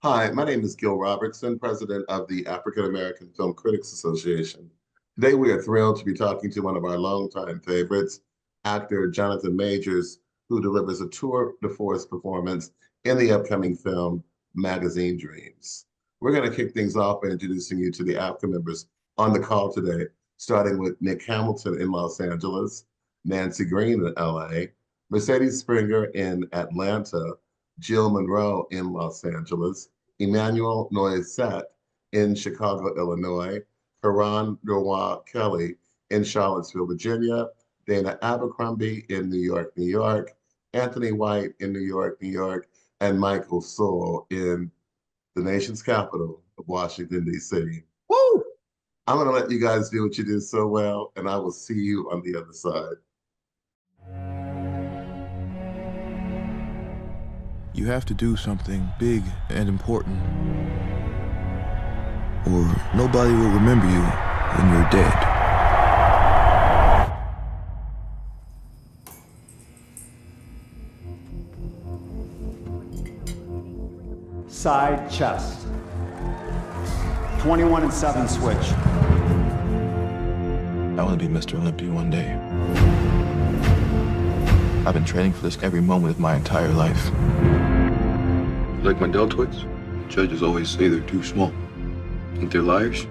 Hi, my name is Gil Robertson, president of the African American Film Critics Association. Today, we are thrilled to be talking to one of our longtime favorites, actor Jonathan Majors, who delivers a tour de force performance in the upcoming film Magazine Dreams. We're going to kick things off by introducing you to the AAFCA members on the call today, starting with Nick Hamilton in Los Angeles, Nancy Green in LA, Mercedes Springer in Atlanta, Jill Monroe in Los Angeles, Emmanuel Noisette in Chicago, Illinois, Karan Noir Kelly in Charlottesville, Virginia, Dana Abercrombie in New York, New York, Anthony White in New York, New York, and Michael Soule in the nation's capital of Washington, D.C. Woo! I'm going to let you guys do what you do so well, and I will see you on the other side. You have to do something big and important, or nobody will remember you when you're dead. Side chest. 21 and 7 switch. I want to be Mr. Olympia one day. I've been training for this every moment of my entire life. Like my deltoids, judges always say they're too small. Think they're liars?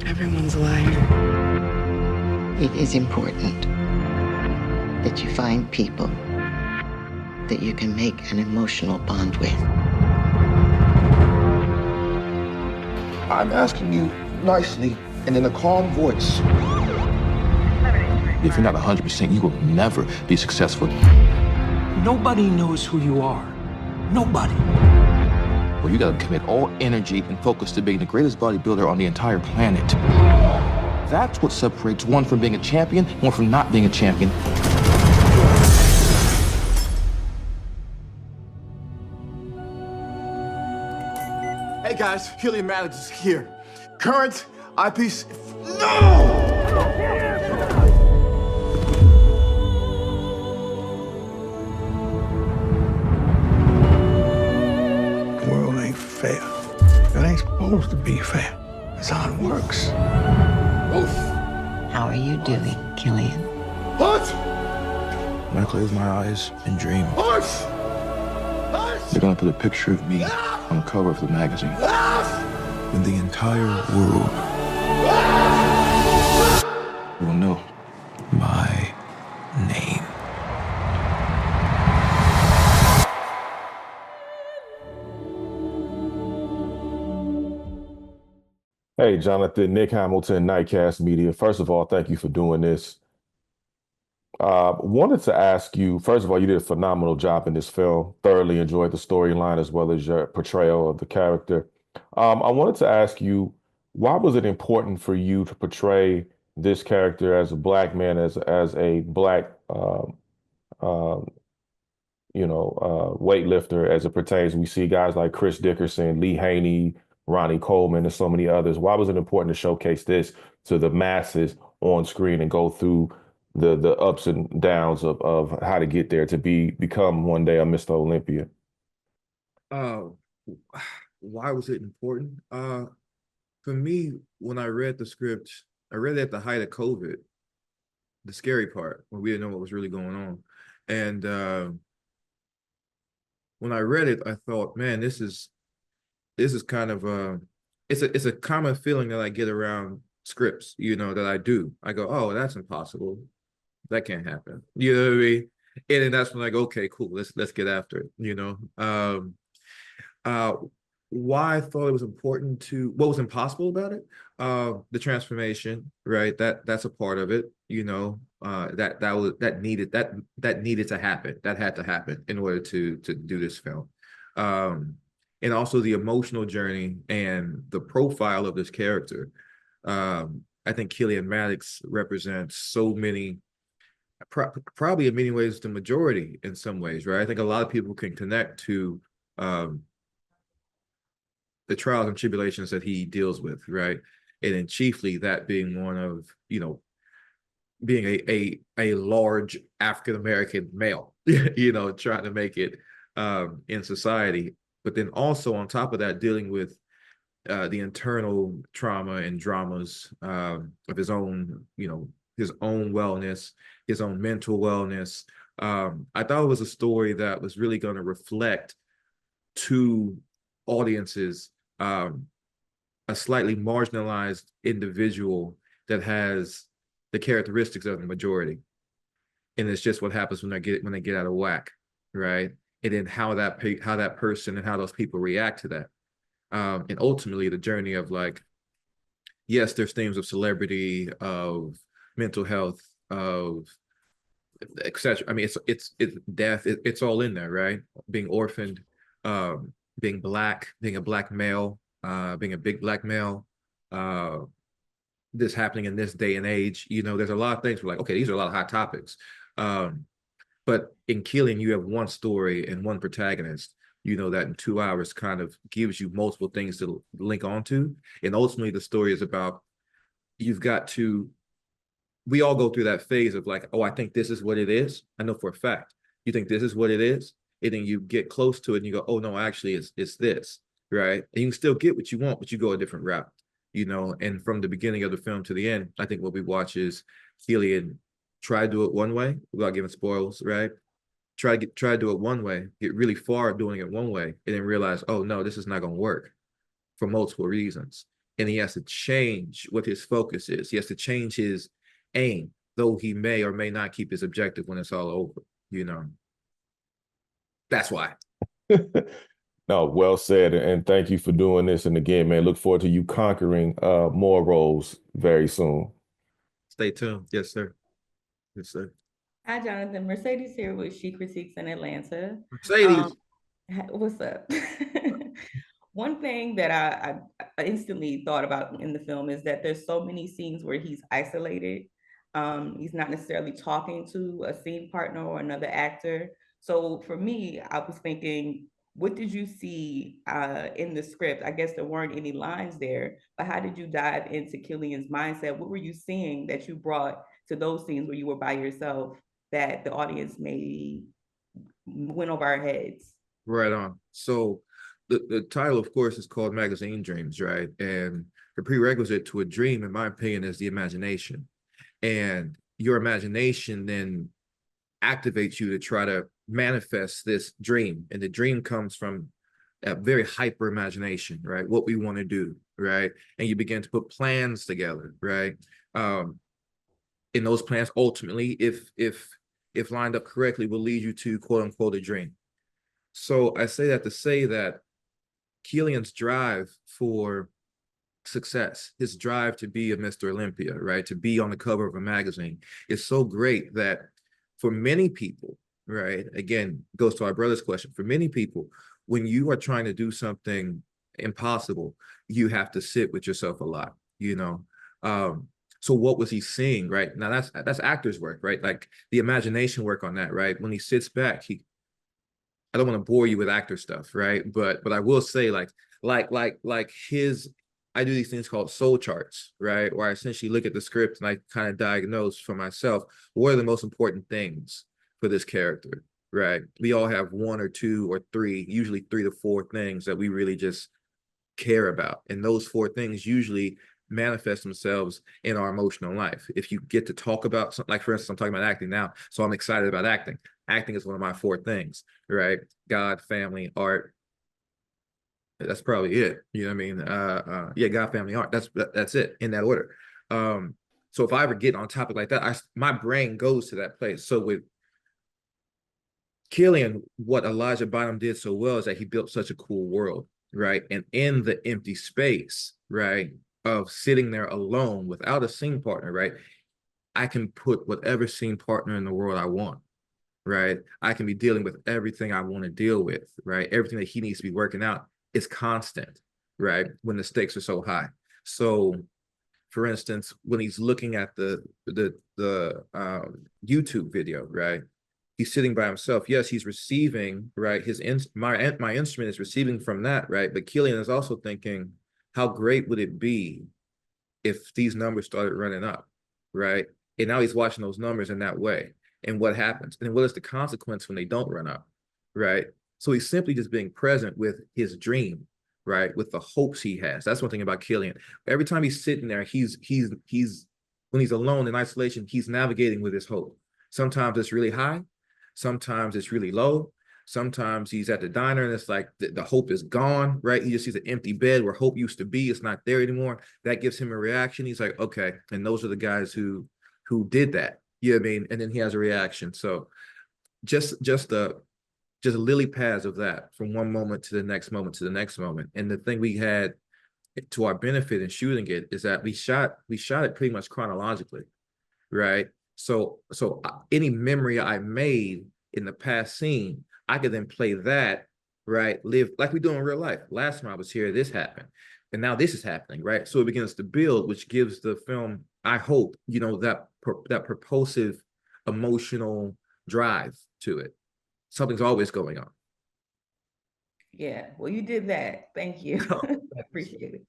Everyone's a liar. It is important that you find people that you can make an emotional bond with. I'm asking you nicely and in a calm voice. If you're not 100%, you will never be successful. Nobody knows who you are. Nobody. Well, you gotta commit all energy and focus to being the greatest bodybuilder on the entire planet. That's what separates one from being a champion, one from not being a champion. Hey guys, Killian Maddox is here. Current eyepiece. No! The world ain't fair. It ain't supposed to be fair. That's how it works. Oof. How are you doing, Killian? What? When I close my eyes and dream, Horse! they're gonna put a picture of me on the cover of the magazine. And the entire world will know my name. Hey, Jonathan, Nick Hamilton, Nightcast Media. First of all, thank you for doing this. Wanted to ask you, first of all, you did a phenomenal job in this film. Thoroughly enjoyed the storyline as well as your portrayal of the character. I wanted to ask you, why was it important for you to portray this character as a Black man, as a Black, weightlifter as it pertains? We see guys like Chris Dickerson, Lee Haney, Ronnie Coleman, and so many others. Why was it important to showcase this to the masses on screen and go through the ups and downs of how to get there to become one day a Mr. Olympia? Why was it important? For me, when I read the script, I read it at the height of COVID, the scary part, when we didn't know what was really going on. And when I read it, I thought, man, this is kind of it's a common feeling that I get around scripts, that I do. I go, oh, that's impossible. That can't happen. You know what I mean? And then that's when I go, okay, cool, let's get after it, why I thought it was important what was impossible about it, the transformation, right? That's a part of it, that needed to happen. That had to happen in order to do this film. And also the emotional journey and the profile of this character. I think Killian Maddox represents so many, probably in many ways, the majority in some ways, right? I think a lot of people can connect to the trials and tribulations that he deals with, right? And then chiefly that being one of, being a large African-American male, trying to make it in society. but then also on top of that, dealing with the internal trauma and dramas of his own, his own wellness, his own mental wellness. I thought it was a story that was really going to reflect to audiences a slightly marginalized individual that has the characteristics of the majority, and it's just what happens when they get out of whack, right? And then how that person and how those people react to that, and ultimately the journey of like, yes, there's themes of celebrity, of mental health, of etc. I mean, it's death. It's all in there, right? Being orphaned, being black, being a black male, being a big black male, this happening in this day and age. There's a lot of things we're like, okay, these are a lot of hot topics. But in Killing, you have one story and one protagonist, that in 2 hours kind of gives you multiple things to link onto. And ultimately the story is about, we all go through that phase of like, oh, I think this is what it is. I know for a fact, you think this is what it is. And then you get close to it and you go, oh no, actually it's this, right? And you can still get what you want, but you go a different route, and from the beginning of the film to the end, I think what we watch is Cillian try to do it one way without giving spoils, right? Try to do it one way, get really far doing it one way, and then realize, oh no, this is not going to work for multiple reasons. And he has to change what his focus is. He has to change his aim, though he may or may not keep his objective when it's all over, That's why. No, well said. And thank you for doing this. And again, man, look forward to you conquering more roles very soon. Stay tuned. Yes, sir. Yes, sir. Hi, Jonathan. Mercedes here with She Critiques in Atlanta. Mercedes. What's up? One thing that I instantly thought about in the film is that there's so many scenes where he's isolated. He's not necessarily talking to a scene partner or another actor. So for me, I was thinking, what did you see in the script? I guess there weren't any lines there, but how did you dive into Cillian's mindset? What were you seeing that you brought to those scenes where you were by yourself that the audience maybe went over our heads? Right on. So the title, of course, is called Magazine Dreams, right? And the prerequisite to a dream, in my opinion, is the imagination. And your imagination then activates you to try to manifest this dream. And the dream comes from a very hyper imagination, right? What we want to do, right? And you begin to put plans together, right? In those plans, ultimately, if lined up correctly, will lead you to quote unquote a dream. So I say that to say that Cillian's drive for success, his drive to be a Mr. Olympia, right? To be on the cover of a magazine is so great that for many people, right? Again, goes to our brother's question. For many people, when you are trying to do something impossible, you have to sit with yourself a lot, So what was he seeing, right? Now that's actor's work, right? Like the imagination work on that, right? When he sits back, I don't want to bore you with actor stuff, right? But I will say like I do these things called soul charts, right? Where I essentially look at the script and I kind of diagnose for myself, what are the most important things for this character, right? We all have one or two or three, usually 3 to 4 things that we really just care about. And those 4 things usually manifest themselves in our emotional life. If you get to talk about something, like for instance, I'm talking about acting now, so I'm excited about acting. Acting is one of my 4 things, right? God, family, art. That's probably it. You know what I mean? Yeah, God, family, art. That's it in that order. So if I ever get on a topic like that, my brain goes to that place. So with Cillian, what Elijah Bynum did so well is that he built such a cool world, right? And in the empty space, right, of sitting there alone without a scene partner, right, I can put whatever scene partner in the world I want, right? I can be dealing with everything I want to deal with, right? Everything that he needs to be working out is constant, right? When the stakes are so high. So, for instance, when he's looking at the YouTube video, right? He's sitting by himself. Yes, he's receiving, right? My instrument is receiving from that, right? But Cillian is also thinking, how great would it be if these numbers started running up, right? And now he's watching those numbers in that way. And what happens? And what is the consequence when they don't run up, right? So he's simply just being present with his dream, right? With the hopes he has. That's one thing about Killian. Every time he's sitting there, he's when he's alone in isolation, he's navigating with his hope. Sometimes it's really high, sometimes it's really low. Sometimes he's at the diner and it's like the hope is gone, right? He just sees an empty bed where hope used to be. It's not there anymore. That gives him a reaction. He's like, okay. And those are the guys who did that. You know what I mean? And then he has a reaction. So just lily pads of that from one moment to the next moment to the next moment. And the thing we had to our benefit in shooting it is that we shot it pretty much chronologically, right? So any memory I made in the past scene, I could then play that, right? Live like we do in real life. Last time I was here, this happened. And now this is happening, right? So it begins to build, which gives the film, I hope, that propulsive emotional drive to it. Something's always going on. Yeah, well, you did that. Thank you. Appreciate it.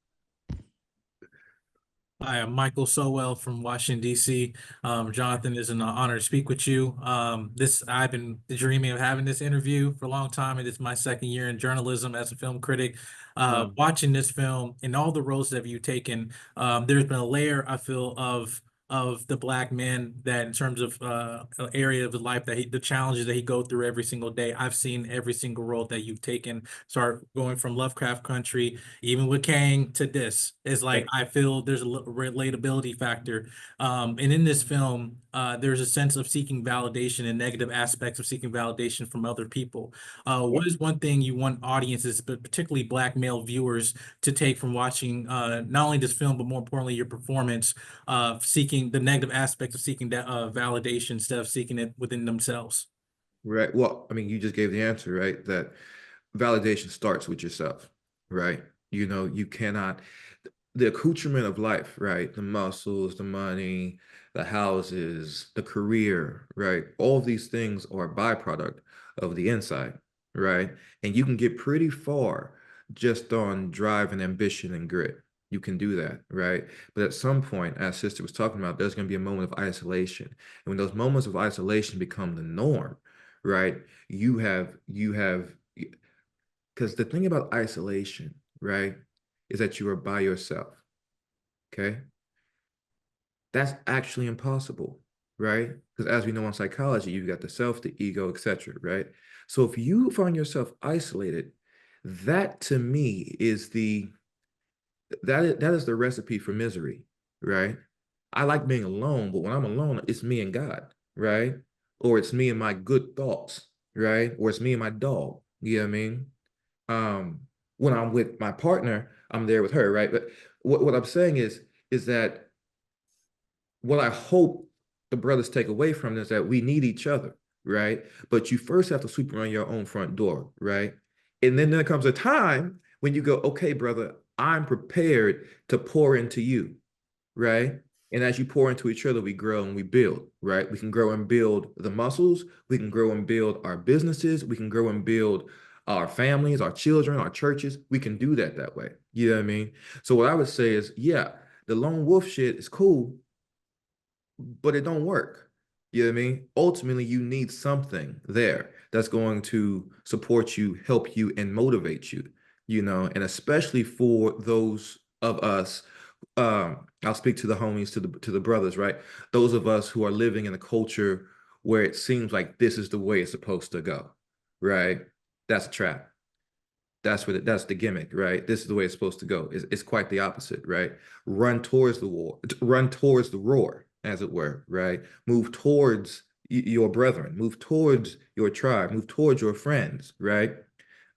Hi, I'm Michael Sowell from Washington, D.C. Jonathan, it's an honor to speak with you. I've been dreaming of having this interview for a long time, and it's my second year in journalism as a film critic. Watching this film and all the roles that you've taken, there's been a layer, I feel, of the Black man that in terms of an area of his life that the challenges that he go through every single day. I've seen every single role that you've taken, start going from Lovecraft Country, even with Kang to this. It's like, I feel there's a relatability factor. And in this film, there's a sense of seeking validation and negative aspects of seeking validation from other people. What is one thing you want audiences, but particularly Black male viewers, to take from watching not only this film, but more importantly, your performance, seeking the negative aspects of seeking that validation instead of seeking it within themselves? Right. Well, I mean, you just gave the answer, right? That validation starts with yourself, right? You cannot, the accoutrement of life, right? The muscles, the money, the houses, the career, right? All of these things are a byproduct of the inside, right? And you can get pretty far just on drive and ambition and grit. You can do that, right? But at some point, as Sister was talking about, there's going to be a moment of isolation. And when those moments of isolation become the norm, right? You have, because the thing about isolation, right, is that you are by yourself, okay? That's actually impossible, right? Because as we know in psychology, you've got the self, the ego, etc., right? So if you find yourself isolated, that to me is that is the recipe for misery, right? I like being alone, but when I'm alone, it's me and God, right? Or it's me and my good thoughts, right? Or it's me and my dog. You know what I mean? When I'm with my partner, I'm there with her, right? But what I'm saying is that what I hope the brothers take away from this is that we need each other, right? But you first have to sweep around your own front door, right? And then there comes a time when you go, okay, brother, I'm prepared to pour into you, right? And as you pour into each other, we grow and we build, right? We can grow and build the muscles. We can grow and build our businesses. We can grow and build our families, our children, our churches. We can do that way. You know what I mean? So what I would say is, yeah, the lone wolf shit is cool, but it don't work. You know what I mean? Ultimately, you need something there that's going to support you, help you, and motivate you, and especially for those of us, I'll speak to the homies, to the brothers, right? Those of us who are living in a culture where it seems like this is the way it's supposed to go, right? That's a trap. That's the gimmick, right? This is the way it's supposed to go. It's quite the opposite, right? Run towards the roar, as it were, right? Move towards your brethren, move towards your tribe, move towards your friends, right?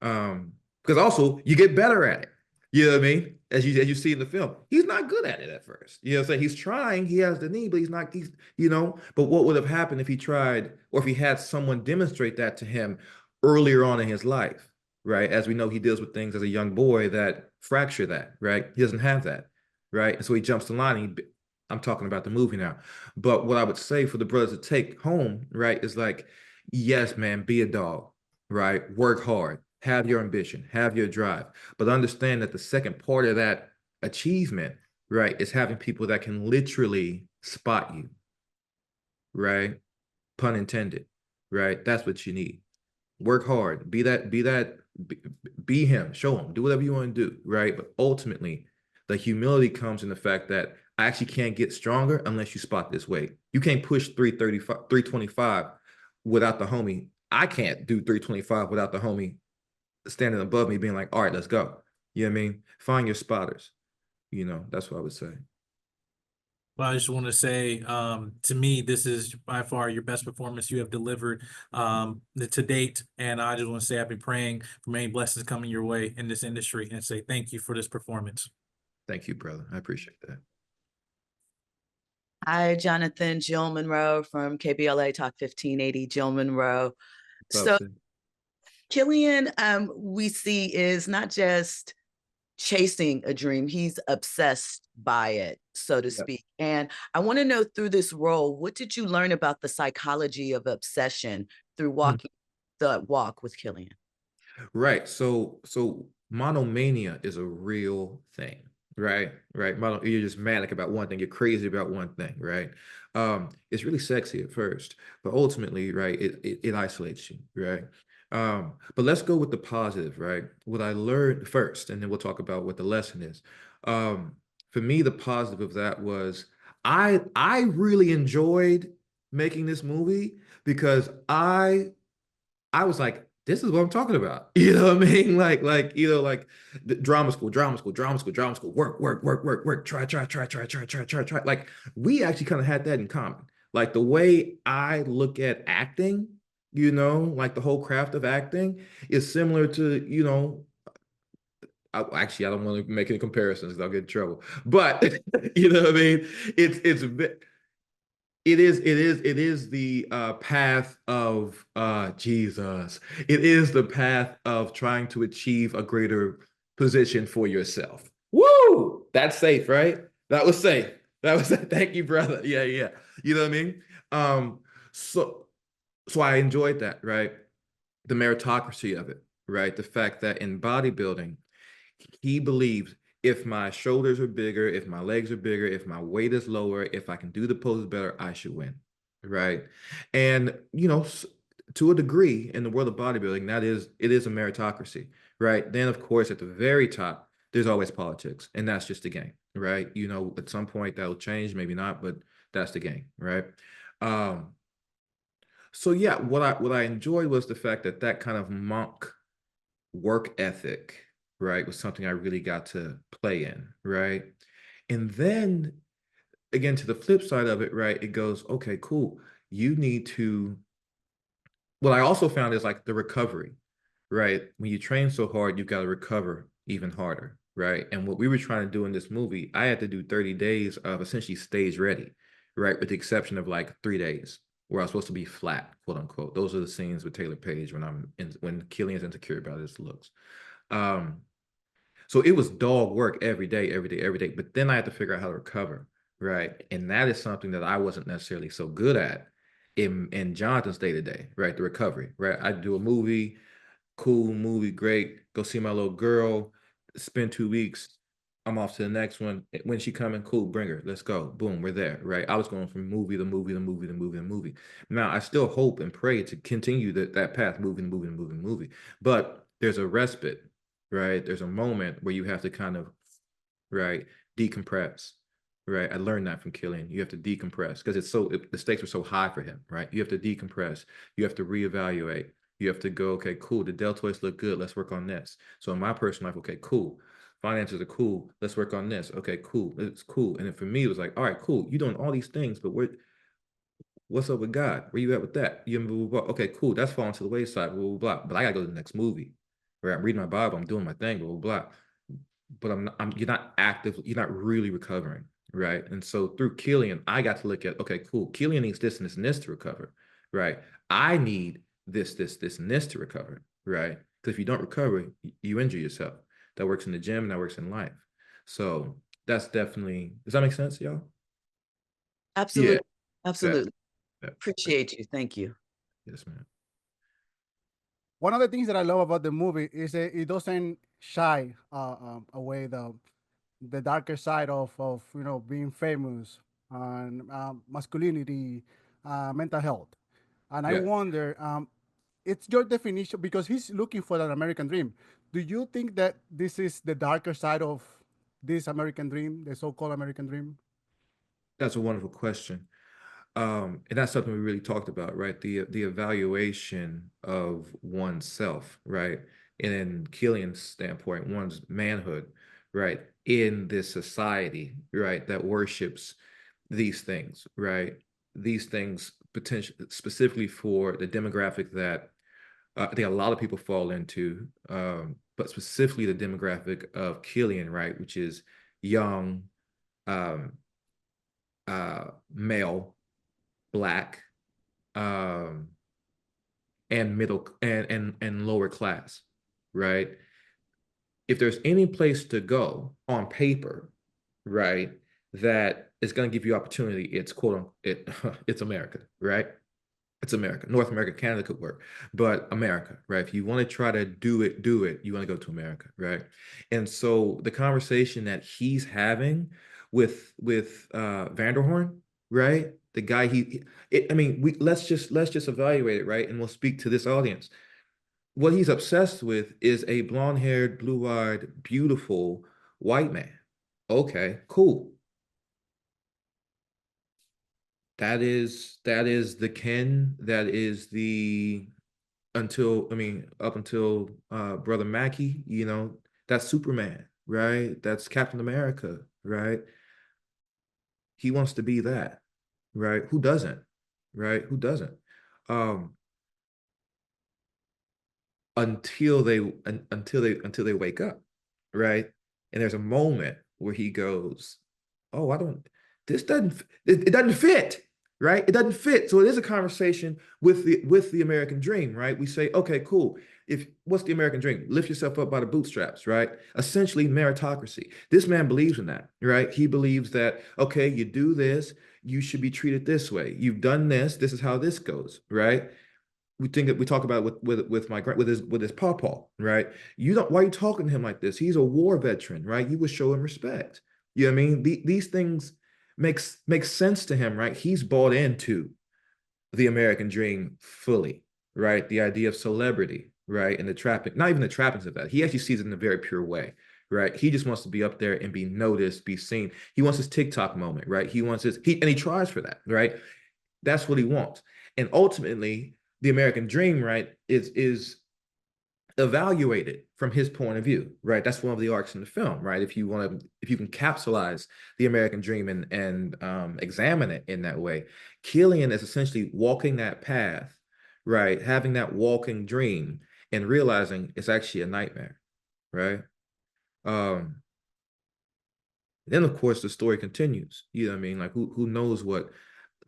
Because also you get better at it. You know what I mean? As you see in the film, he's not good at it at first. You know what I'm saying? He's trying, he has the need, but but what would have happened if he tried, or if he had someone demonstrate that to him earlier on in his life, right? As we know, he deals with things as a young boy that fracture that, right? He doesn't have that, right? And so he jumps the line. I'm talking about the movie now. But what I would say for the brothers to take home, right, is like, yes, man, be a dog, right? Work hard, have your ambition, have your drive, but understand that the second part of that achievement, right, is having people that can literally spot you, right? Pun intended, right? That's what you need. work hard, be him, show him, do whatever you want to do, right? But ultimately, the humility comes in the fact that I actually can't get stronger unless you spot this weight. You can't push 335, 325 without the homie. I can't do 325 without the homie standing above me being like, all right, let's go. You know what I mean? Find your spotters. That's what I would say. Well, I just want to say, to me, this is by far your best performance you have delivered to date. And I just want to say I've been praying for many blessings coming your way in this industry and say thank you for this performance. Thank you, brother. I appreciate that. Hi, Jonathan. Jill Monroe from KBLA Talk 1580, Jill Monroe. So Killian, we see is not just chasing a dream, he's obsessed by it, so to speak. And I want to know, through this role, what did you learn about the psychology of obsession through walking the walk with Killian? Right. So monomania is a real thing, right? Right. You're just manic about one thing. You're crazy about one thing, right? It's really sexy at first, but ultimately, right, it isolates you, right? But let's go with the positive, right? What I learned first, and then we'll talk about what the lesson is. For me, the positive of that was I really enjoyed making this movie because I was like, this is what I'm talking about. You know what I mean? Like the drama school, work, try. Like, we actually kind of had that in common. Like, the way I look at acting, like the whole craft of acting is similar to, I don't want to make any comparisons because I'll get in trouble. But you know what I mean? It is the path of Jesus. It is the path of trying to achieve a greater position for yourself. Woo! That's safe, right? That was safe. Thank you, brother. Yeah. You know what I mean? So I enjoyed that, right? The meritocracy of it, right? The fact that in bodybuilding, he believes, if my shoulders are bigger, if my legs are bigger, if my weight is lower, if I can do the poses better, I should win, right? And to a degree, in the world of bodybuilding, it is a meritocracy, right? Then, of course, at the very top, there's always politics, and that's just the game, right? At some point that'll change, maybe not, but that's the game, right? So yeah, what I enjoyed was the fact that kind of monk work ethic, right, was something I really got to play in, right? And then again, to the flip side of it, right, it goes, okay, cool. You need to, what I also found is like the recovery, right? When you train so hard, you've got to recover even harder, right? And what we were trying to do in this movie, I had to do 30 days of essentially stage ready, right? With the exception of like 3 days where I was supposed to be flat, quote unquote. Those are the scenes with Taylor Page when Killian's insecure about his looks. So it was dog work every day. But then I had to figure out how to recover, right? And that is something that I wasn't necessarily so good at in Jonathan's day-to-day, right? The recovery, right? I do a movie, cool movie, great. Go see my little girl, spend 2 weeks. I'm off to the next one. When she coming, cool, bring her. Let's go. Boom, we're there, right? I was going from movie to movie. Now, I still hope and pray to continue that path, movie. But there's a respite, right? There's a moment where you have to kind of, right, decompress, right? I learned that from Killian. You have to decompress because the stakes were so high for him, right? You have to decompress. You have to reevaluate. You have to go, okay, cool. The deltoids look good. Let's work on this. So in my personal life, okay, cool. Finances are cool. Let's work on this. Okay, cool. It's cool. And then for me, it was like, all right, cool. You're doing all these things, but what's up with God? Where you at with that? You blah, blah, blah. Okay, cool. That's falling to the wayside. Blah, blah, blah. But I gotta go to the next movie. Right? I'm reading my Bible. I'm doing my thing. Blah, blah, blah. But you're not active. You're not really recovering, right? And so through Killian, I got to look at, okay, cool. Killian needs this and this and this to recover, right? I need this and this to recover, right? Because if you don't recover, you injure yourself. That works in the gym and that works in life. So that's definitely, does that make sense, y'all? Absolutely. Yeah. Absolutely. Yeah. Appreciate you. Thank you. Yes, ma'am. One of the things that I love about the movie is that it doesn't shy away the darker side of being famous and masculinity, mental health. And I wonder, it's your definition because he's looking for that American dream. Do you think that this is the darker side of this American dream, the so-called American dream? That's a wonderful question. And that's something we really talked about, right? The evaluation of oneself, right? And in Killian's standpoint, one's manhood, right? In this society, right? That worships these things, right? These things potentially specifically for the demographic that I think a lot of people fall into, but specifically the demographic of Killian, right? Which is young, um, male, Black, um, and middle and lower class, right? If there's any place to go on paper, right, that is going to give you opportunity, it's quote unquote, it's America, right? It's America. North America, Canada could work, but America, right? If you want to try to do it, you want to go to America, right? And so the conversation that he's having with Vanderhorn, right? The guy I mean, let's just evaluate it, right? And we'll speak to this audience. What he's obsessed with is a blonde-haired, blue-eyed, beautiful white man. Okay, cool. That is the Ken, that is the until I mean up until Brother Mackie, that's Superman, right? That's Captain America, right? He wants to be that, right? Who doesn't? Right? Who doesn't? Um until they wake up, right? And there's a moment where he goes, "Oh, I don't. This it doesn't fit, right? It doesn't fit." So it is a conversation with the American dream, right? We say, "Okay, cool. If what's the American dream? Lift yourself up by the bootstraps, right? Essentially meritocracy. This man believes in that, right? He believes that okay, you do this, you should be treated this way. You've done this. This is how this goes, right? We talk about it with his pawpaw, right? You don't Why are you talking to him like this? He's a war veteran, right? You would show him respect. You know what I mean? These things makes sense to him, right? He's bought into the American dream fully, right? The idea of celebrity, right? And the trapping, not even the trappings of that. He actually sees it in a very pure way, right? He just wants to be up there and be noticed, be seen. He wants his TikTok moment, right? He tries for that, right? That's what he wants. And ultimately, the American dream, right, is evaluated from his point of view, right? That's one of the arcs in the film, right? If you can capsulize the American dream and examine it in that way, Killian is essentially walking that path, right? Having that walking dream and realizing it's actually a nightmare, right? Um, then of course the story continues. You know what I mean? Like who knows what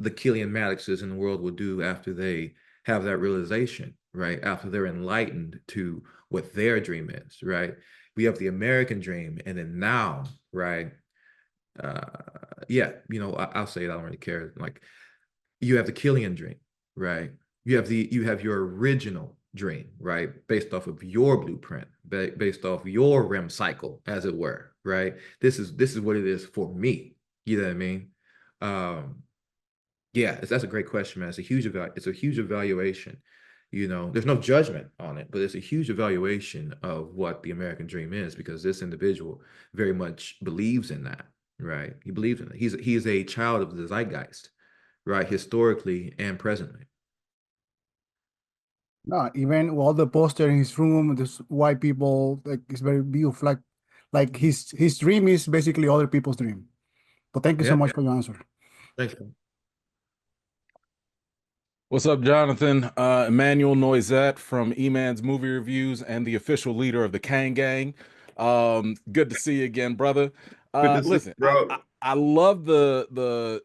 the Killian Maddoxes in the world will do after they have that realization, right? After they're enlightened to what their dream is, right? We have the American dream, and then now, right? Uh, yeah, I'll say it. I don't really care. Like you have the Killian dream, right? You have your original dream, right? Based off of your blueprint, based off your REM cycle, as it were, right? This is what it is for me. You know what I mean? Um, yeah, that's a great question, man. It's a huge evaluation. There's no judgment on it, but it's a huge evaluation of what the American dream is because this individual very much believes in that, right? He believes in it. He's a child of the zeitgeist, right? Historically and presently. No, even all the poster in his room, this white people, like it's very beautiful. Like his dream is basically other people's dream. But thank you so Yeah. much for your answer. Thanks, man. What's up, Jonathan? Emmanuel Noisette from E-Man's Movie Reviews and the official leader of the Kang Gang. Good to see you again, brother. Good to see Listen, you, bro. I love the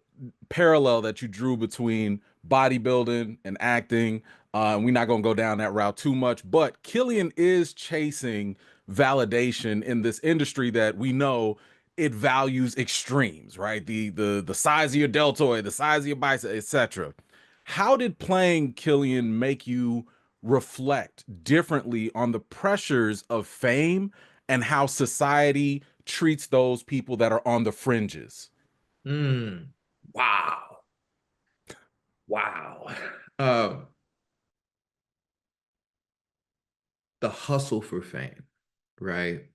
parallel that you drew between bodybuilding and acting. We're not going to go down that route too much, but Killian is chasing validation in this industry that we know it values extremes, right? The size of your deltoid, the size of your bicep, etc. How did playing Killian make you reflect differently on the pressures of fame and how society treats those people that are on the fringes? Wow. Wow. Um, the hustle for fame, right?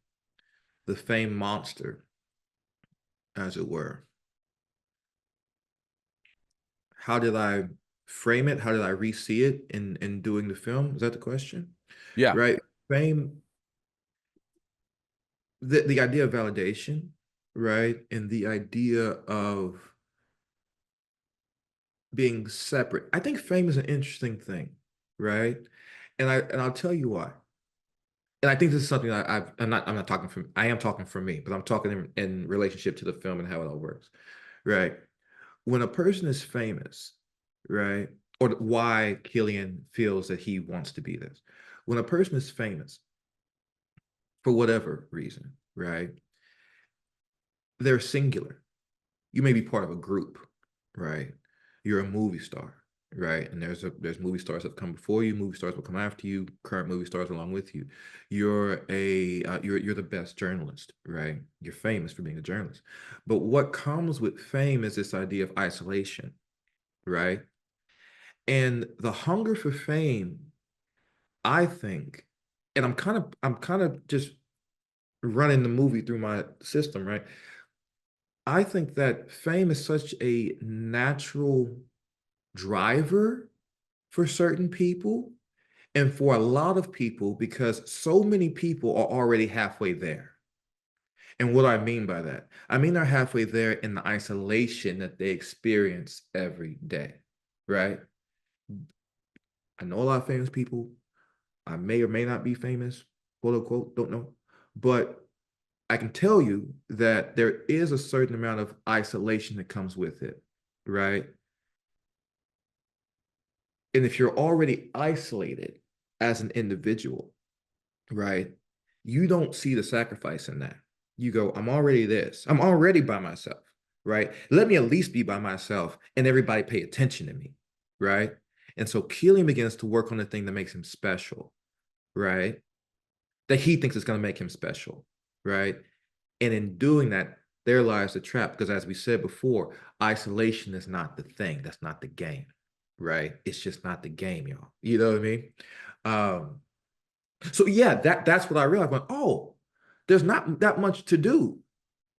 The fame monster, as it were. How did I frame it? How did I re-see it in doing the film? Is that the question? Yeah. Right. Fame, the idea of validation, right? And the idea of being separate. I think fame is an interesting thing, right? And I'll tell you why. And I think this is something that I'm not talking from, I am talking for me, but I'm talking in relationship to the film and how it all works, right? When a person is famous, right? Or why Killian feels that he wants to be this. When a person is famous, for whatever reason, right? They're singular. You may be part of a group, right? You're a movie star, right? And there's movie stars that have come before you, movie stars will come after you, current movie stars along with you. You're you're the best journalist, right? You're famous for being a journalist. But what comes with fame is this idea of isolation, right? And the hunger for fame, I think, and I'm kind of just running the movie through my system, right? I think that fame is such a natural driver for certain people and for a lot of people because so many people are already halfway there. And what do I mean by that? I mean they're halfway there in the isolation that they experience every day, right? I know a lot of famous people. I may or may not be famous, quote unquote, don't know. But I can tell you that there is a certain amount of isolation that comes with it, right? And if you're already isolated as an individual, right, you don't see the sacrifice in that. You go, I'm already this. I'm already by myself, right? Let me at least be by myself and everybody pay attention to me, right? And so Keeling begins to work on the thing that makes him special, right? That he thinks is going to make him special, right? And in doing that, there lies the trap because as we said before, isolation is not the thing. That's not the game, right? It's just not the game, y'all. You know what I mean? So yeah, that's what I realized. Went, oh, there's not that much to do,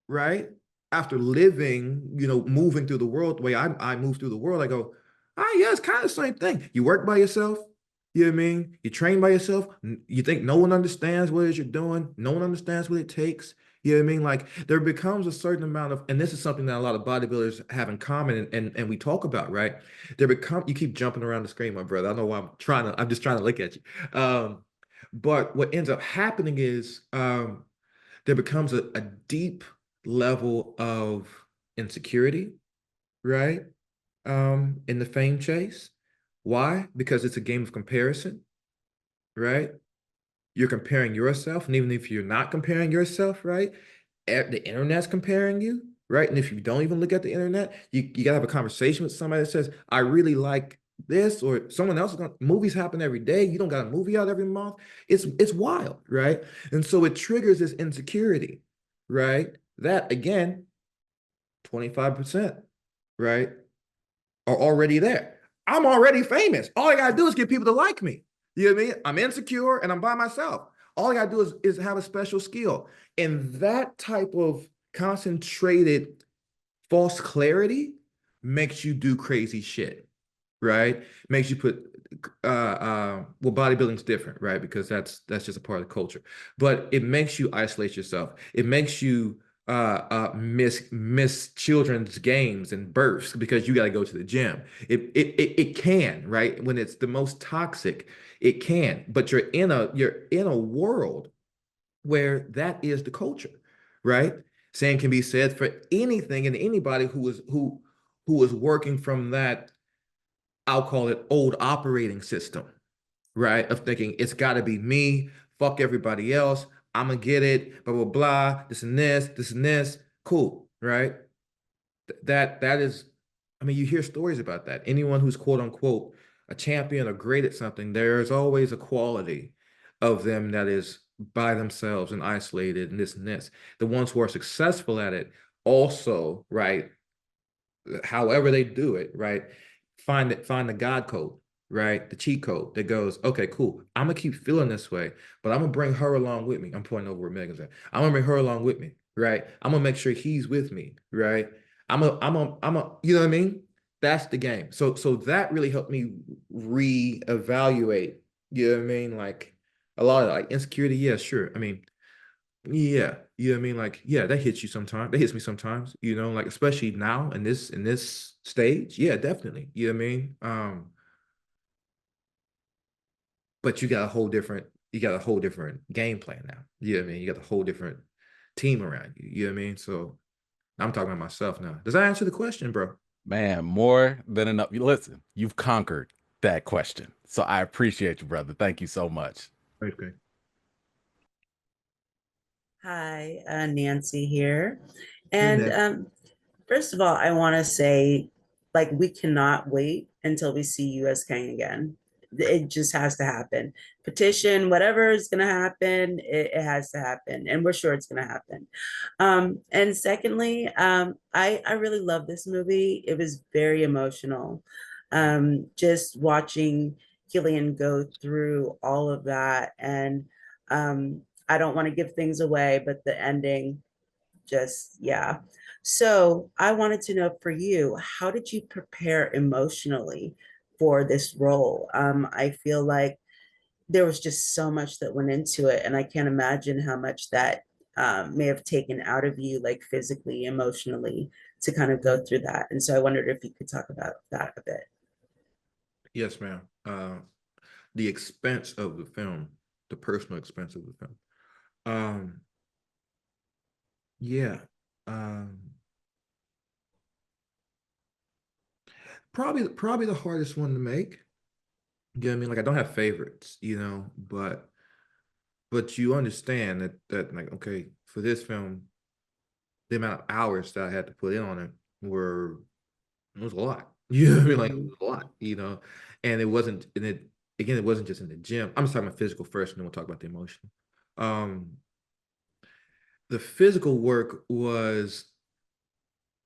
right? After living, moving through the world the way I move through the world, I go, yeah, it's kind of the same thing. You work by yourself, you know what I mean? You train by yourself. You think no one understands what it is you're doing. No one understands what it takes. You know what I mean? Like there becomes a certain amount of, and this is something that a lot of bodybuilders have in common and we talk about, right? You keep jumping around the screen, my brother. I know why I'm just trying to look at you. But what ends up happening is there becomes a deep level of insecurity, right? In the fame chase. Why? Because it's a game of comparison, right? You're comparing yourself, and even if you're not comparing yourself, right? The internet's comparing you, right? And if you don't even look at the internet, you gotta have a conversation with somebody that says, I really like this, or someone else is going, movies happen every day. You don't got a movie out every month. It's wild, right? And so it triggers this insecurity, right? That again, 25%, right? Are already there. I'm already famous. All I gotta do is get people to like me. You know what I mean? I'm insecure and I'm by myself. All I gotta do is have a special skill. And that type of concentrated false clarity makes you do crazy shit, right? Makes you put well, bodybuilding's different, right? Because that's just a part of the culture. But it makes you isolate yourself. It makes you miss children's games and births because you got to go to the gym. It can, right? When it's the most toxic, it can. But you're in a world where that is the culture, right? Same can be said for anything and anybody who is working from that, I'll call it old operating system, right? Of thinking it's got to be me, fuck everybody else. I'm gonna get it, blah, blah, blah, this and this, this and this. Cool, right? That is, I mean, you hear stories about that. Anyone who's quote unquote a champion or great at something, there's always a quality of them that is by themselves and isolated and this and this. The ones who are successful at it also, right, however they do it, right, find the God code, right? The cheat code that goes, okay, cool. I'm gonna keep feeling this way, but I'm gonna bring her along with me. I'm pointing over where Megan's at. I'm gonna bring her along with me, right? I'm gonna make sure he's with me, right? You know what I mean? That's the game. So that really helped me reevaluate, you know what I mean? Like a lot of like insecurity, yeah, sure. I mean, yeah, you know what I mean? Like, yeah, that hits you sometimes. That hits me sometimes, you know, like especially now in this stage. Yeah, definitely. You know what I mean? But you got a whole different game plan now. You know what I mean? You got a whole different team around you. You know what I mean? So I'm talking about myself now. Does that answer the question, bro? Man, more than enough. Listen, you've conquered that question. So I appreciate you, brother. Thank you so much. Okay. Hi, Nancy here. Hey, And Nick. first of all, I want to say, like, we cannot wait until we see you as Kang again. It just has to happen. Petition, whatever is going to happen, it has to happen. And we're sure it's going to happen. And secondly, I really love this movie. It was very emotional. Just watching Killian go through all of that. And I don't want to give things away, but the ending, just, yeah. So I wanted to know for you, how did you prepare emotionally for this role? I feel like there was just so much that went into it, and I can't imagine how much that may have taken out of you, like physically, emotionally, to kind of go through that. And so I wondered if you could talk about that a bit. Yes, ma'am. The expense of the film, the personal expense of the film. Yeah. Um, probably the hardest one to make. You know what I mean? Like I don't have favorites, you know, but you understand that like, okay, for this film, the amount of hours that I had to put in on it it was a lot. You know what I mean? Like it was a lot, you know. And it wasn't just in the gym. I'm just talking about physical first, and then we'll talk about the emotional. Um, the physical work was,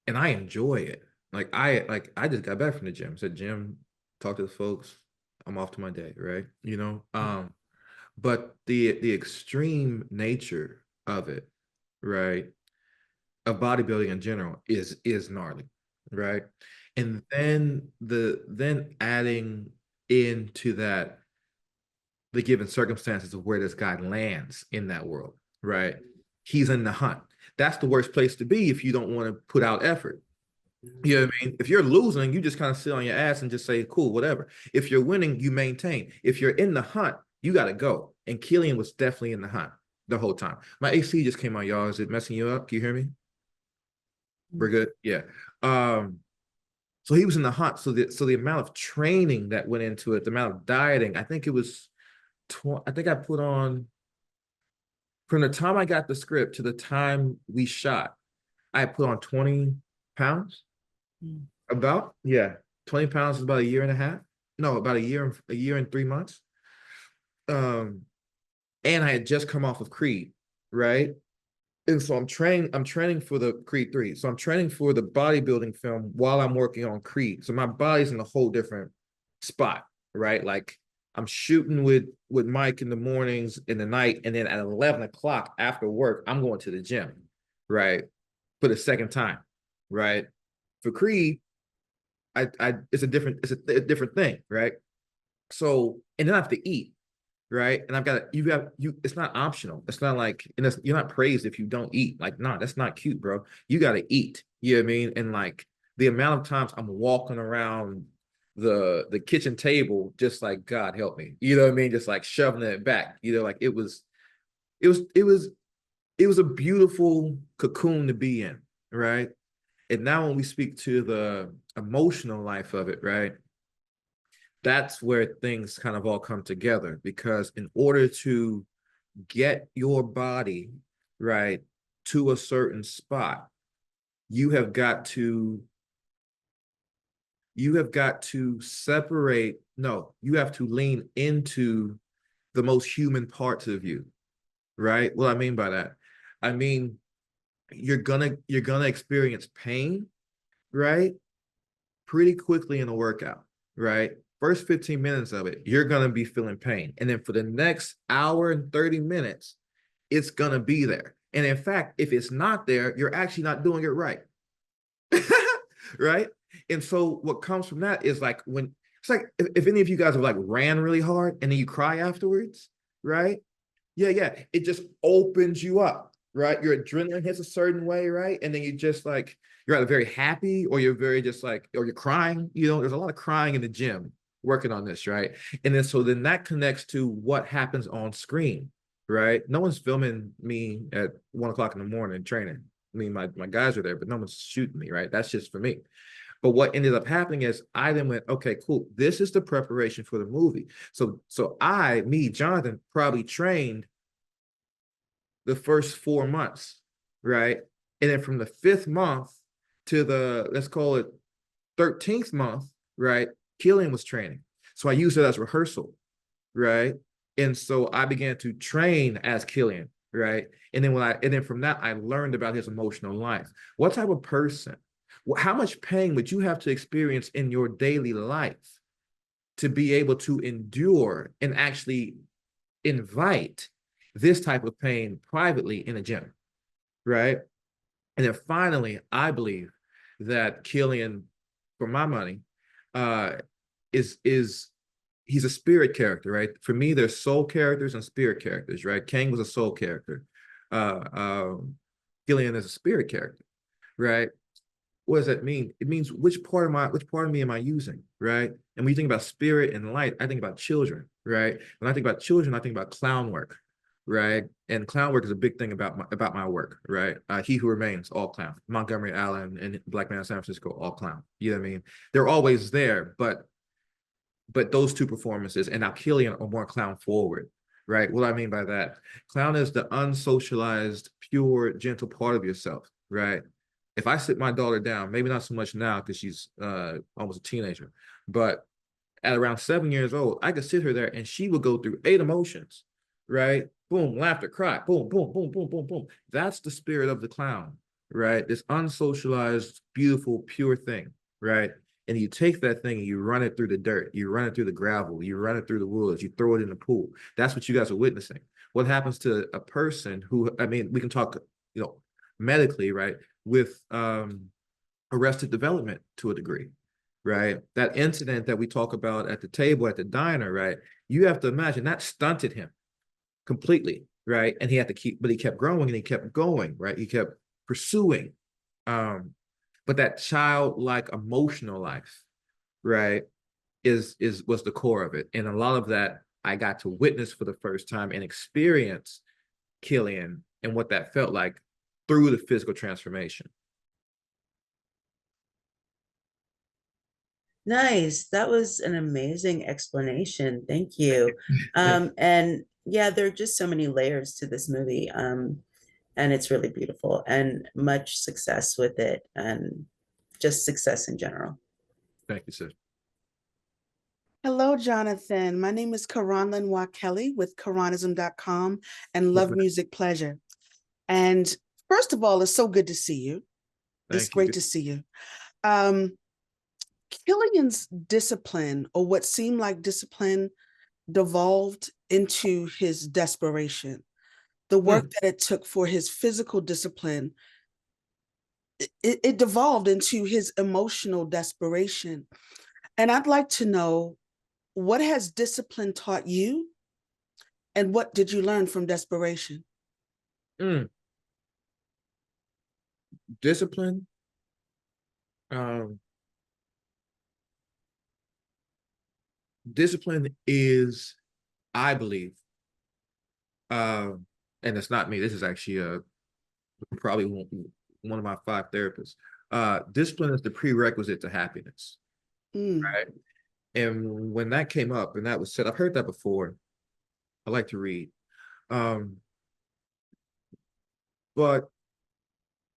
and I enjoy it. I just got back from the gym. Said gym, talk to the folks. I'm off to my day, right? You know. But the extreme nature of it, right? Of bodybuilding in general is gnarly, right? And then adding into that the given circumstances of where this guy lands in that world, right? He's in the hunt. That's the worst place to be if you don't want to put out effort. You know what I mean? If you're losing, you just kind of sit on your ass and just say, cool, whatever. If you're winning, you maintain. If you're in the hunt, you got to go. And Killian was definitely in the hunt the whole time. My AC just came out, y'all. Is it messing you up? Can you hear me? We're good? Yeah. So he was in the hunt. So the amount of training that went into it, the amount of dieting, I think it was, I think I put on, from the time I got the script to the time we shot, I put on 20 pounds. About, yeah. 20 pounds is about a year and a half. No, about a year and 3 months. And I had just come off of Creed, right? And so I'm training for the Creed 3. So I'm training for the bodybuilding film while I'm working on Creed. So my body's in a whole different spot, right? Like I'm shooting with Mike in the mornings, in the night, and then at 11 o'clock after work, I'm going to the gym, right? For the second time, right? For Creed, it's a different thing, right? So, and then I have to eat, right? And it's not optional. It's not like, and you're not praised if you don't eat. Like, nah, that's not cute, bro. You got to eat. You know what I mean? And like the amount of times I'm walking around the kitchen table, just like, God help me. You know what I mean? Just like shoving it back. You know, like it was a beautiful cocoon to be in, right? And now when we speak to the emotional life of it, right? That's where things kind of all come together, because in order to get your body, right, to a certain spot, you have got to separate, no, you have to lean into the most human parts of you, right? What I mean by that, I mean, you're gonna experience pain, right? Pretty quickly in a workout, right? First 15 minutes of it, you're going to be feeling pain. And then for the next hour and 30 minutes, it's going to be there. And in fact, if it's not there, you're actually not doing it right. Right? And so what comes from that is like when it's like if any of you guys have like ran really hard and then you cry afterwards, right? Yeah. It just opens you up, right? Your adrenaline hits a certain way, right? And then you just like you're either very happy or you're very just like, or you're crying. You know, there's a lot of crying in the gym working on this, right? And then so then that connects to what happens on screen, right? No one's filming me at 1 o'clock in the morning training. I mean, my guys are there, but no one's shooting me, right? That's just for me. But what ended up happening is I then went, okay, cool. This is the preparation for the movie. So Jonathan, probably trained the first 4 months, right? And then from the 5th month to the, let's call it 13th month, right? Killian was training. So I used it as rehearsal, right? And so I began to train as Killian, right? And then from that, I learned about his emotional life. What type of person, how much pain would you have to experience in your daily life to be able to endure and actually invite this type of pain privately in a gym, right? And then finally, I believe that Killian, for my money, he's a spirit character, right? For me, there's soul characters and spirit characters, right? Kang was a soul character. Killian is a spirit character, right? What does that mean? It means which part of me am I using, right? And when you think about spirit and light, I think about children, right? When I think about children, I think about clown work, right? And clown work is a big thing about my work, right? He Who Remains, all clown. Montgomery Allen and Black Man in San Francisco, all clown. You know what I mean? They're always there, but those two performances and now Killian are more clown forward, right? What do I mean by that? Clown is the unsocialized, pure, gentle part of yourself, right? If I sit my daughter down, maybe not so much now because she's almost a teenager, but at around 7 years old, I could sit her there and she would go through 8 emotions, right? Boom, laughter, cry, boom, boom, boom, boom, boom, boom. That's the spirit of the clown, right? This unsocialized, beautiful, pure thing, right? And you take that thing and you run it through the dirt, you run it through the gravel, you run it through the woods, you throw it in the pool. That's what you guys are witnessing. What happens to a person who, I mean, we can talk, medically, right? With arrested development to a degree, right? That incident that we talk about at the table at the diner, right? You have to imagine that stunted him completely, right? And he had to but he kept growing and he kept going, right? He kept pursuing. But that childlike emotional life, right, was the core of it. And a lot of that I got to witness for the first time and experience Killian and what that felt like through the physical transformation. Nice. That was an amazing explanation. Thank you. And yeah, there are just so many layers to this movie. And it's really beautiful and much success with it and just success in general. Thank you, sir. Hello, Jonathan. My name is Karanlyn Kelly with Karanism.com and Love Music Pleasure. And first of all, it's so good to see you. It's great to see you. Killian's discipline, or what seemed like discipline, devolved into his desperation. The work that it took for his physical discipline, it devolved into his emotional desperation. And I'd like to know, what has discipline taught you? And what did you learn from desperation? Discipline. Discipline is, I believe, and it's not me, this is actually probably one of my 5 therapists. Discipline is the prerequisite to happiness, right? And when that came up and that was said, I've heard that before. I like to read. But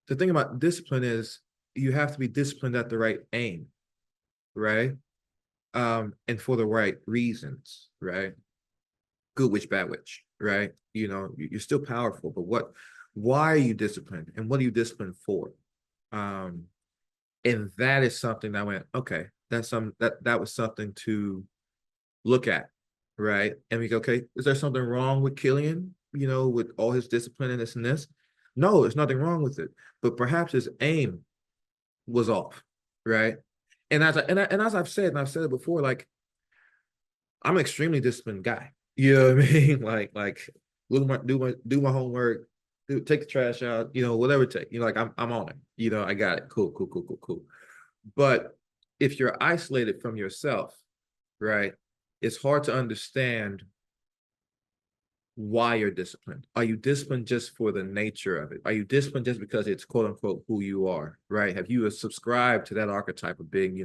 the thing about discipline is you have to be disciplined at the right aim, right? And for the right reasons, right? Good witch, bad witch, right? You're still powerful, but why are you disciplined? And what are you disciplined for? And that is something that I went, okay, that was something to look at, right? And we go, okay, is there something wrong with Killian, with all his discipline and this and this? No, there's nothing wrong with it, but perhaps his aim was off, right? And as I've said, and I've said it before, like, I'm an extremely disciplined guy. You know what I mean? Like do my homework, take the trash out, whatever it takes. Like I'm on it. I got it. Cool. But if you're isolated from yourself, right, it's hard to understand why you're disciplined. Are you disciplined just for the nature of it? Are you disciplined just because it's quote unquote who you are, right? Have you subscribed to that archetype of being,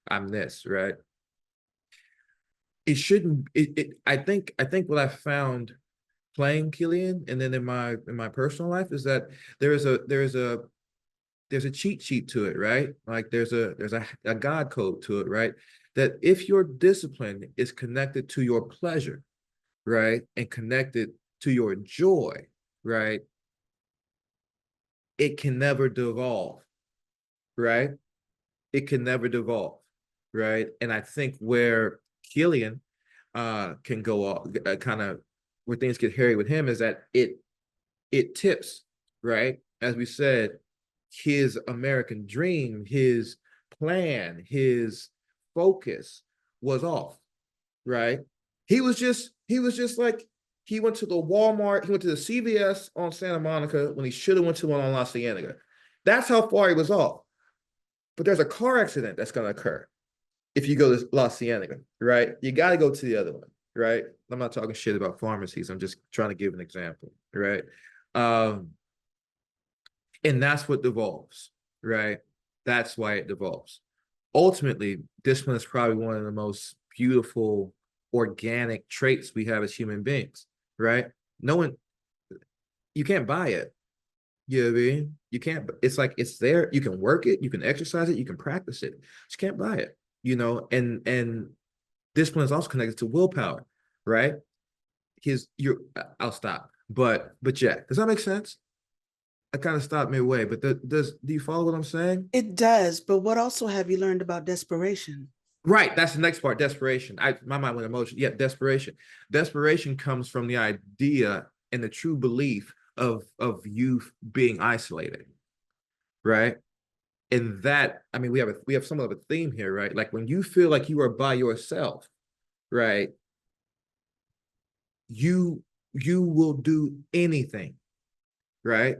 I'm this, right? It shouldn't. I think what I found playing Killian, and then in my personal life, is that there's a cheat sheet to it, right? Like there's a God code to it, right? That if your discipline is connected to your pleasure, right, and connected to your joy, right, it can never devolve, right? It can never devolve, right? And I think where Killian can go off, kind of where things get hairy with him, is that it tips, right? As we said, his American dream, his plan, his focus was off, right? He was just like, he went to the Walmart, he went to the CVS on Santa Monica when he should have went to one on La Cienega. That's how far he was off. But there's a car accident that's going to occur if you go to La Cienega, right? You got to go to the other one, right? I'm not talking shit about pharmacies. I'm just trying to give an example, right? And that's what devolves, right? That's why it devolves. Ultimately, discipline is probably one of the most beautiful organic traits we have as human beings, right? No one, you can't buy it. You know what I mean? You can't, it's like, it's there. You can work it, you can exercise it, you can practice it. You can't buy it, and discipline is also connected to willpower, right? I'll stop. But yeah, does that make sense? I kind of stopped midway, but do you follow what I'm saying? It does, but what also have you learned about desperation? Right, that's the next part, desperation. My mind went emotion. Yeah, desperation. Desperation comes from the idea and the true belief of youth being isolated, right? And that, I mean, we have some of a theme here, right? Like when you feel like you are by yourself, right? You will do anything, right?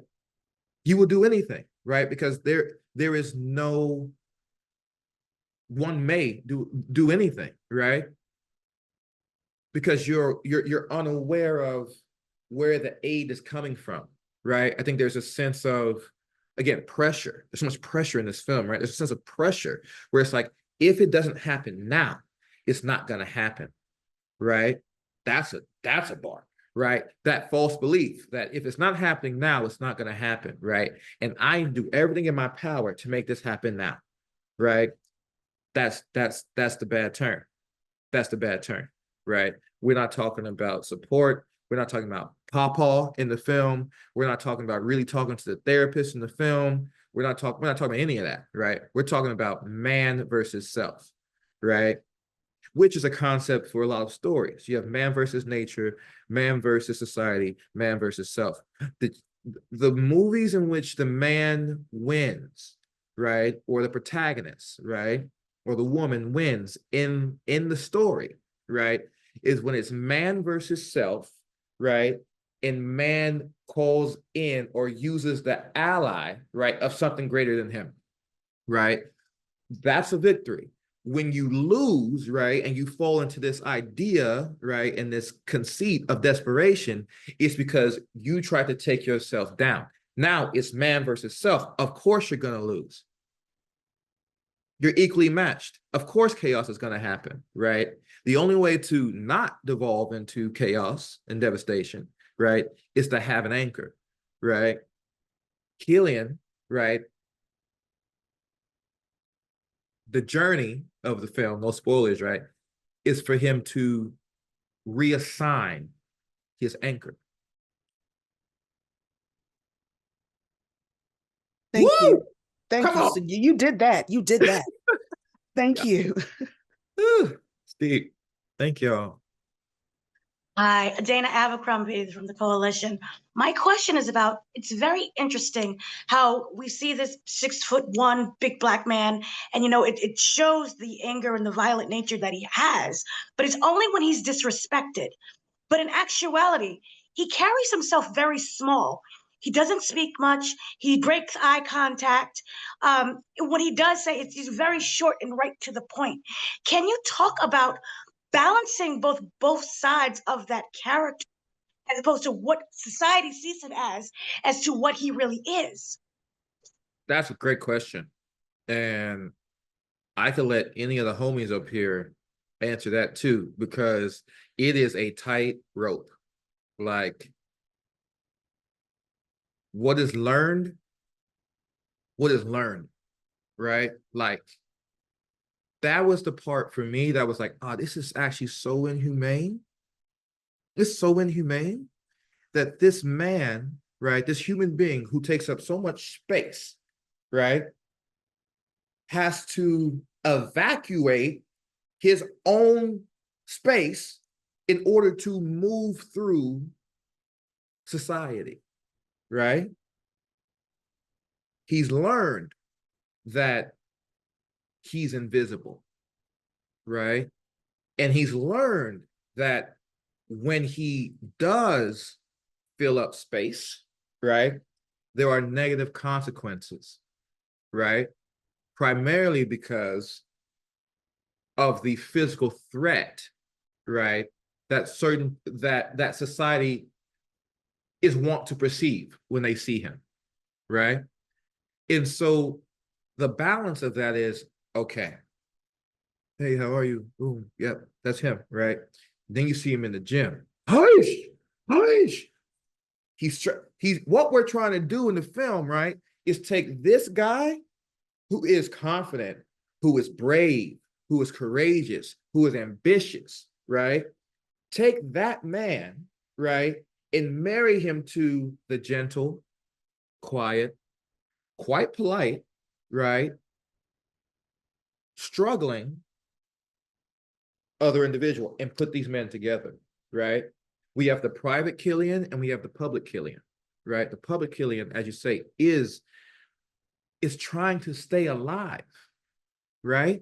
You will do anything, right? Because there is no one may do anything, right? Because you're unaware of where the aid is coming from, right? I think there's a sense of, again, pressure. There's so much pressure in this film, right? There's a sense of pressure where it's like, if it doesn't happen now, it's not gonna happen, right? That's a bar, right? That false belief that if it's not happening now, it's not gonna happen, right? And I do everything in my power to make this happen now, right? That's the bad turn. That's the bad turn, right? We're not talking about support. We're not talking about pawpaw in the film. We're not talking about really talking to the therapist in the film. We're not talking about any of that, right? We're talking about man versus self, right? Which is a concept for a lot of stories. You have man versus nature, man versus society, man versus self. The movies in which the man wins, right? Or the protagonist, right? Or the woman wins in the story, right? Is when it's man versus self, right? And man calls in or uses the ally, right, of something greater than him, right? That's a victory. When you lose, right, and you fall into this idea, right, and this conceit of desperation, it's because you try to take yourself down. Now it's man versus self. Of course you're going to lose. You're equally matched. Of course chaos is going to happen, right? The only way to not devolve into chaos and devastation, right, is to have an anchor, right? Killian, right? The journey of the film, no spoilers, right, is for him to reassign his anchor. Thank you. Thank Come you. on. So you did that. You did that. Thank you. Steve, thank y'all. Hi, Dana Abercrombie from the Coalition. My question is about, it's very interesting how we see this 6'1" big black man, and it shows the anger and the violent nature that he has, but it's only when he's disrespected. But in actuality, he carries himself very small. He doesn't speak much. He breaks eye contact. When he does say it, he's very short and right to the point. Can you talk about balancing both sides of that character, as opposed to what society sees him as to what he really is? That's a great question. And I could let any of the homies up here answer that too, because it is a tight rope. Like, what is learned, right? Like, that was the part for me that was like, oh, this is actually so inhumane. It's so inhumane that this man, right, this human being who takes up so much space, right, has to evacuate his own space in order to move through society, right? He's learned that he's invisible, right? And he's learned that when he does fill up space, right, there are negative consequences, right? Primarily because of the physical threat, right, that society is wont to perceive when they see him, right? And so the balance of that is, okay, hey, how are you? Boom, yep, that's him, right? Then you see him in the gym. Hush. He's what we're trying to do in the film, right, is take this guy who is confident, who is brave, who is courageous, who is ambitious, right? Take that man, right, and marry him to the gentle, quiet, quite polite, right, struggling other individual, and put these men together, right? We have the private Killian and we have the public Killian, right? The public Killian, as you say, is trying to stay alive, right?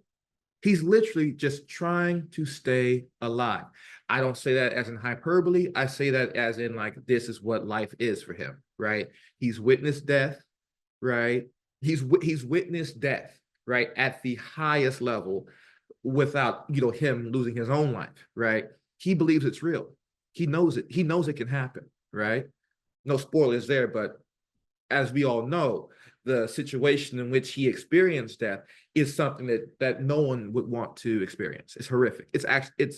He's literally just trying to stay alive. I don't say that as in hyperbole. I say that as in, like, this is what life is for him, right? He's witnessed death, right? He's witnessed death, right, at the highest level, without him losing his own life, right? He believes it's real. He knows it. He knows it can happen, right? No spoilers there, but as we all know, the situation in which he experienced death is something that no one would want to experience. It's horrific. It's actually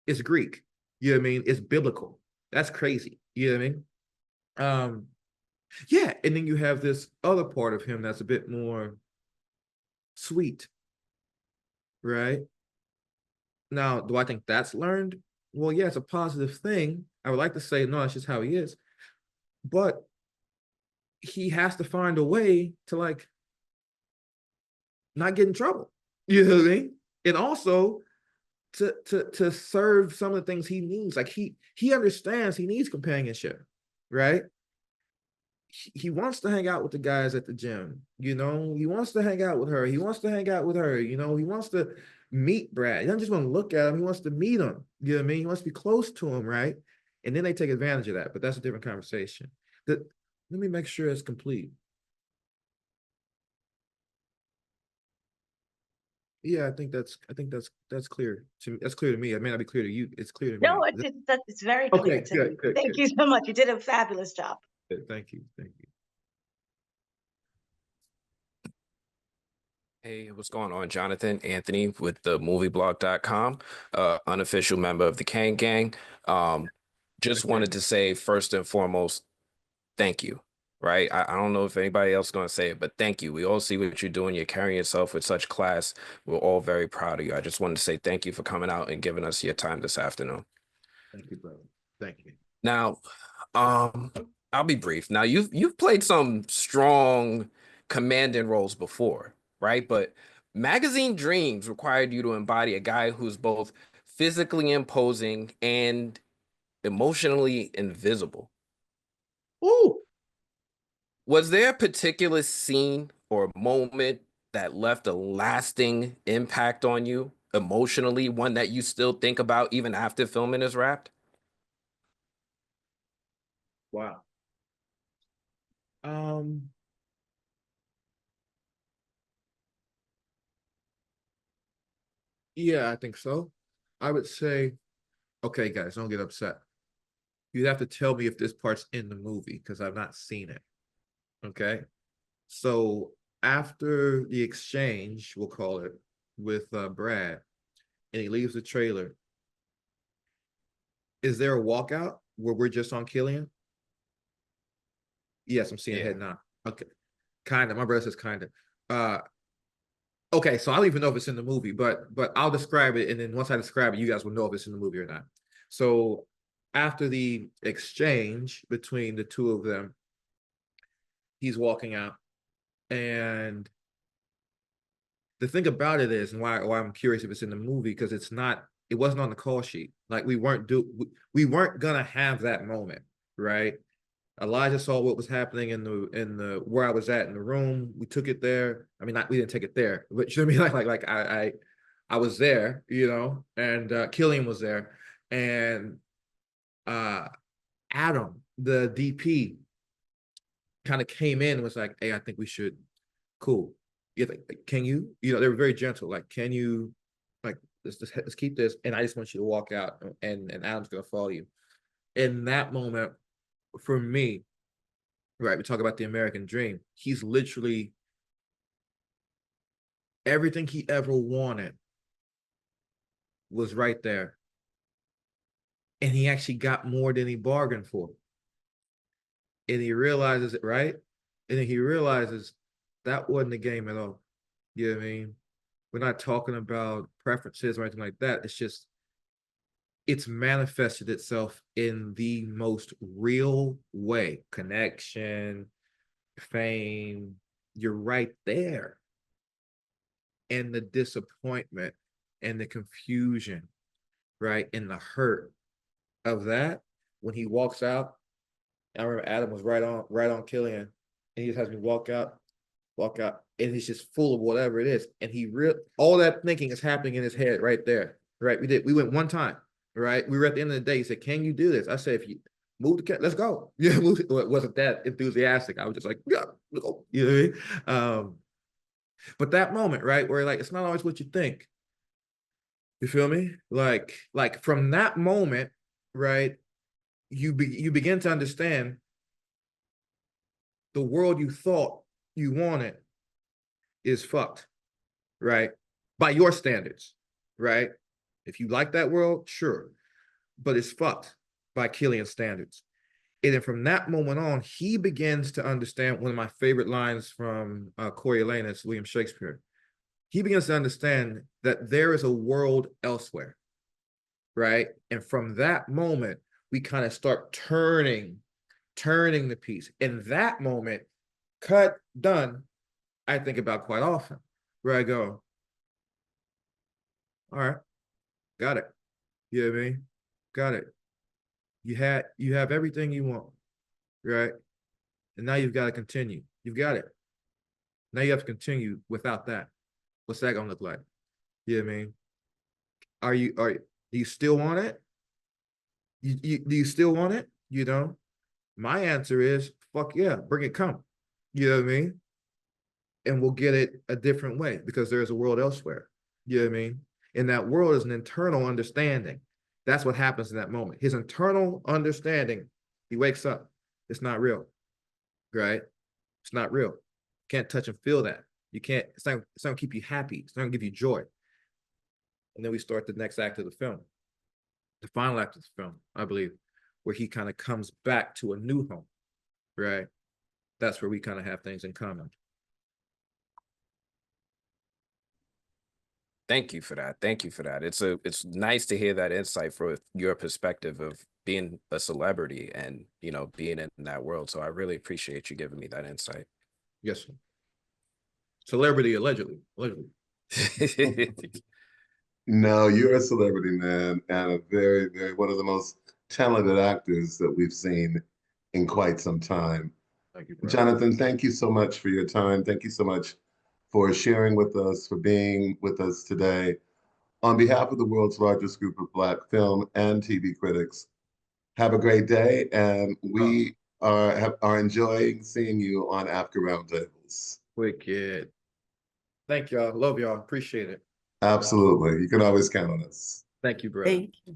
it's Greek. You know what I mean? It's biblical. That's crazy. You know what I mean? Yeah, and then you have this other part of him that's a bit more sweet, right? Now, do I think that's learned? Well, yeah, it's a positive thing. I would like to say, no, that's just how he is. But he has to find a way to, like, not get in trouble. You know what I mean? And also to serve some of the things he needs. Like, he understands he needs companionship, right? He wants to hang out with the guys at the gym, he wants to hang out with her. He wants to hang out with her, he wants to meet Brad. He doesn't just want to look at him, he wants to meet him. You know what I mean? He wants to be close to him, right? And then they take advantage of that, but that's a different conversation. Let me make sure it's complete. Yeah, I think that's clear to me. That's clear to me. It may not be clear to you. It's clear to me. No, it's very clear to me. Good. Thank you so much. You did a fabulous job. Thank you. Hey, what's going on? Jonathan Anthony with the movieblog.com, unofficial member of the Kang Gang. Just wanted to say, first and foremost, thank you, right? I don't know if anybody else is going to say it, but thank you. We all see what you're doing. You're carrying yourself with such class. We're all very proud of you. I just wanted to say thank you for coming out and giving us your time this afternoon. Thank you, brother. Thank you. Now, I'll be brief. Now, you've played some strong commanding roles before, right? But Magazine Dreams required you to embody a guy who's both physically imposing and emotionally invisible. Ooh. Was there a particular scene or moment that left a lasting impact on you emotionally, one that you still think about even after filming is wrapped? Wow. Yeah, I think so. I would say, okay, guys, don't get upset. You'd have to tell me if this part's in the movie because I've not seen it. Okay. So after the exchange, we'll call it, with Brad, and he leaves the trailer, is there a walkout where we're just on Killian? Yes, I'm seeing a head nod. Okay. Kind of. My brother says kind of. Okay, so I don't even know if it's in the movie, but I'll describe it, and then once I describe it, you guys will know if it's in the movie or not. So after the exchange between the two of them, he's walking out, and the thing about it is, and why I'm curious if it's in the movie, because it wasn't on the call sheet. Like we weren't gonna have that moment, right? Elijah saw what was happening in the where I was at in the room. We took it there. I mean, we didn't take it there, but you know what I mean? Like I was there, you know, and Killian was there, and Adam, the DP, kind of came in and was like, "Hey, I think we should, cool. Yeah, can you? You know, they were very gentle. Like, can you, like, let's keep this, and I just want you to walk out, and Adam's gonna follow you." In that moment, for me, right, we talk about the American dream. He's literally everything he ever wanted was right there. And he actually got more than he bargained for. And he realizes it, right? And then he realizes that wasn't the game at all. You know what I mean? We're not talking about preferences or anything like that. It's just, it's manifested itself in the most real way. Connection, fame, you're right there. And the disappointment and the confusion, right? And the hurt of that, when he walks out, I remember Adam was right on Killian, and he just has me walk out, and he's just full of whatever it is. And all that thinking is happening in his head right there. Right. We went one time, right? We were at the end of the day. He said, "Can you do this?" I said, "If you move the cat, let's go." Yeah, it wasn't that enthusiastic. I was just like, "Yeah, let's go." You know what I mean? But that moment, right, where like it's not always what you think. You feel me? Like from that moment, right, you begin to understand the world you thought you wanted is fucked, right? By your standards, right? If you like that world, sure, but it's fucked by Killian's standards. And then from that moment on, he begins to understand one of my favorite lines from Coriolanus, William Shakespeare. He begins to understand that there is a world elsewhere, right? And from that moment, we kind of start turning the piece. In that moment, cut, done, I think about quite often, where I go, all right, got it. You know what I mean? Got it. You have everything you want, right? And now you've got to continue. You've got it. Now you have to continue without that. What's that gonna look like? You know what I mean? Do you still want it? Do you still want it? You know? My answer is fuck yeah, bring it, come. You know what I mean? And we'll get it a different way because there's a world elsewhere. You know what I mean? And that world is an internal understanding. That's what happens in that moment. His internal understanding, he wakes up. It's not real, right? It's not real. Can't touch and feel that. You can't, it's not gonna keep you happy. It's not gonna give you joy. And then we start the next act of the film, the final act of the film, I believe, where he kind of comes back to a new home, right? That's where we kind of have things in common. Thank you for that. Thank you for that. It's nice to hear that insight from your perspective of being a celebrity and, you know, being in that world. So I really appreciate you giving me that insight. Yes. Celebrity, allegedly. No, you're a celebrity, man, and a very, very one of the most talented actors that we've seen in quite some time. Thank you, bro. Jonathan, thank you so much for your time. Thank you so much for sharing with us, for being with us today. On behalf of the world's largest group of Black film and TV critics, have a great day, and we are enjoying seeing you on AAFCA Roundtables. Wicked. Thank y'all. Love y'all. Appreciate it. Absolutely. You can always count on us. Thank you, bro. Thank you.